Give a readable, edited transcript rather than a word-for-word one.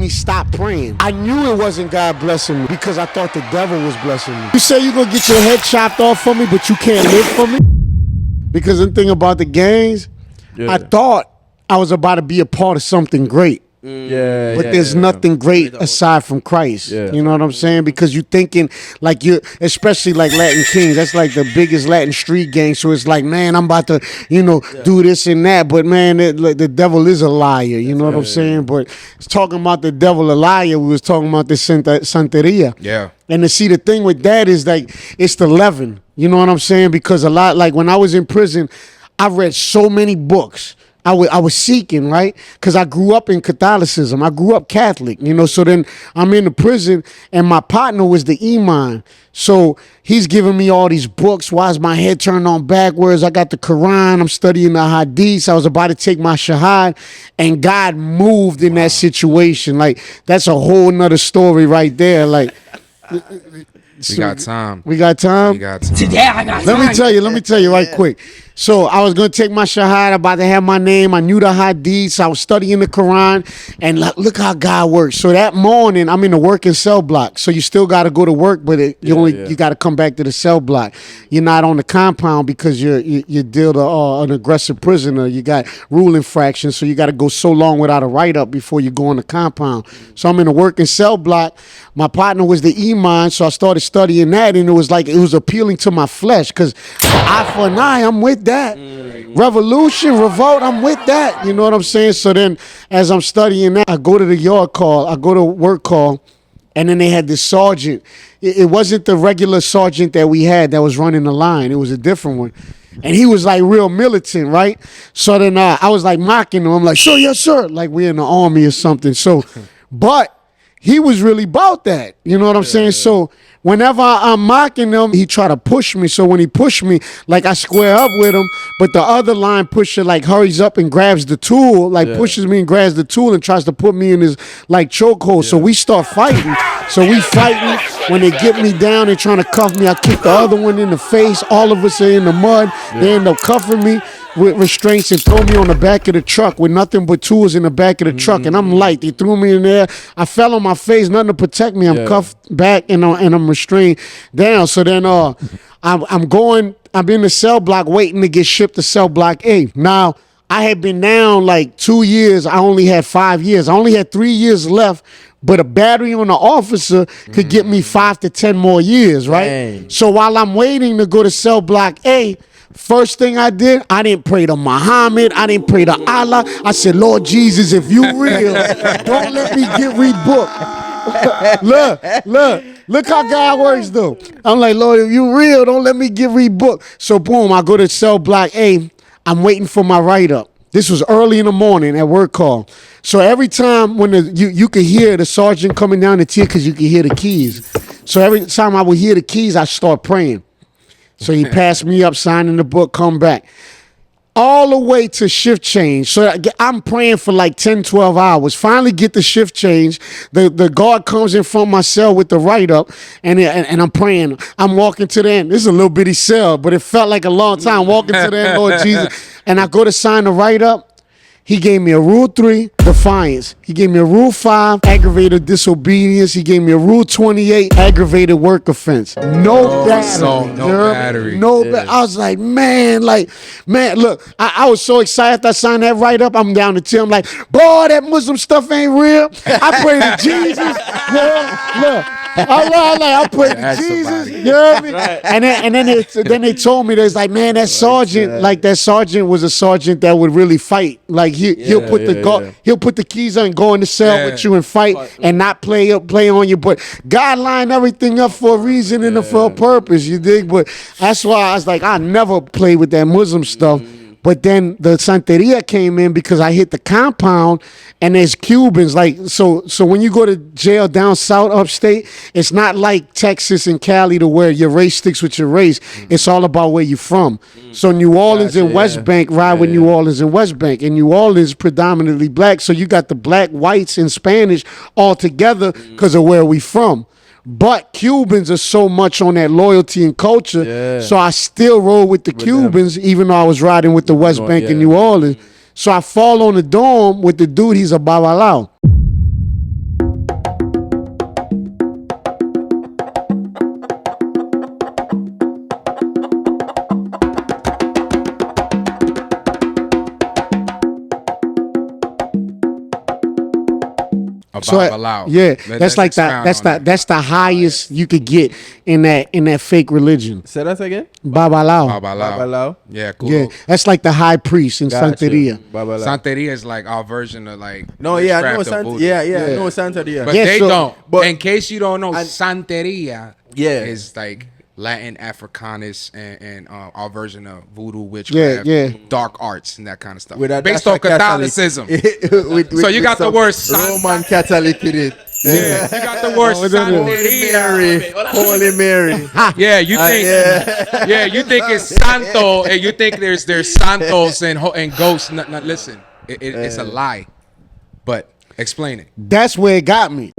me stop praying. I knew it wasn't God blessing me because I thought the devil was blessing me. You say you're going to get your head chopped off for me, but you can't live for me? Because the thing about the gangs, I thought I was about to be a part of something great. But there's nothing great aside from Christ. You know what I'm saying? Because you thinking like you, especially like Latin Kings, that's like the biggest Latin street gang. So it's like, man, I'm about to, do this and that. But man, the devil is a liar. You know what I'm saying? But it's talking about the devil a liar. We was talking about the Santeria. Yeah. And to see the thing with that is like, it's the leaven. You know what I'm saying? Because a lot, like when I was in prison, I read so many books. I was seeking, right? Because I grew up in Catholicism. I grew up Catholic, so then I'm in the prison and my partner was the imam. So he's giving me all these books. Why is my head turned on backwards? I got the Quran. I'm studying the Hadiths. I was about to take my Shahad and God moved in that situation. Like, that's a whole nother story right there. Like, we got time. We got time? We got time. Today I got time. Let me tell you right quick. So I was going to take my Shahad, about to have my name. I knew the Hadiths. I was studying the Quran. And look how God works. So that morning, I'm in the working cell block. So you still got to go to work, but you got to come back to the cell block. You're not on the compound because you deal to an aggressive prisoner. You got rule infractions. So you got to go so long without a write-up before you go on the compound. So I'm in the working cell block. My partner was the imam, so I started studying that, and it was appealing to my flesh because eye for an eye, I'm with that. Revolution, revolt, I'm with that. You know what I'm saying? So then as I'm studying that, I go to the yard call, I go to work call, and then they had this sergeant. It wasn't the regular sergeant that we had that was running the line. It was a different one. And he was like real militant, right? So then I was like mocking him. I'm like, sure, yes, sir. Like we're in the army or something. So, but he was really about that. You know what I'm saying? So whenever I'm mocking him, he try to push me. So when he pushed me, like I square up with him, but the other line pusher like hurries up and grabs the tool, like pushes me and grabs the tool and tries to put me in his like chokehold. So we start fighting. So we fighting. When they get me down, they trying to cuff me. I kick the other one in the face. All of us are in the mud. They end up cuffing me with restraints and throw me on the back of the truck with nothing but tools in the back of the truck. And I'm light. They threw me in there. I fell on my face, nothing to protect me. I'm cuffed back and I'm restrained down. So then I'm in the cell block waiting to get shipped to cell block A. Now, I had been down like 2 years. I only had 5 years. I only had 3 years left, but a battery on the officer could get me 5 to 10 more years, right? Dang. So while I'm waiting to go to cell block A, first thing I did, I didn't pray to Muhammad. I didn't pray to Allah. I said, Lord Jesus, if you real, don't let me get rebooked. Look how God works, though. I'm like, Lord, if you real, don't let me get rebooked. So boom, I go to cell block A. I'm waiting for my write-up. This was early in the morning at work call. So every time when you could hear the sergeant coming down the tier because you could hear the keys. So every time I would hear the keys, I start praying. So he passed me up, signing the book, come back. All the way to shift change. So I'm praying for like 10, 12 hours. Finally get the shift change. The guard comes in front of my cell with the write-up, and I'm praying. I'm walking to the end. This is a little bitty cell, but it felt like a long time walking to the end, Lord Jesus. And I go to sign the write-up. He gave me a Rule 3, defiance. He gave me a Rule 5, aggravated disobedience. He gave me a Rule 28, aggravated work offense. No battery. I was like, man, look, I was so excited after I signed that write-up. I'm down to 10. I'm like, boy, that Muslim stuff ain't real. I pray to Jesus. Look. I pray to Jesus. You know what I mean? Right. And then they told me, there's like, man, that sergeant, like that sergeant was a sergeant that would really fight. Like he'll put the keys on and go in the cell with you and fight and not play on you. But God lined everything up for a reason and for a purpose. You dig? But that's why I was like, I never play with that Muslim stuff. But then the Santeria came in because I hit the compound and there's Cubans. Like, so when you go to jail down south upstate, it's not like Texas and Cali to where your race sticks with your race. It's all about where you're from. So New Orleans and West Bank ride with New Orleans and West Bank. And New Orleans is predominantly black. So you got the black, whites, and Spanish all together because of where we from. But Cubans are so much on that loyalty and culture, so I still roll with the Cubans, even though I was riding with the West Bank in New Orleans. So I fall on the dorm with the dude, he's a Babalao. Babalawo. That's like that. That's the highest you could get in that fake religion. Say that again. Babalawo. Yeah, cool. Yeah, that's like the high priest in Santeria. Santeria is like our version of like I know Santeria. But they don't. But in case you don't know, Santeria is like Latin Africanist and our version of voodoo, witchcraft, dark arts and that kind of stuff. Based on Catholicism. So you got the word Roman Catholic in it. Yeah, you got the word Holy Mary. Yeah, you think you think it's Santo and you think there's Santos and ghosts. No, listen, it's a lie. But explain it. That's where it got me.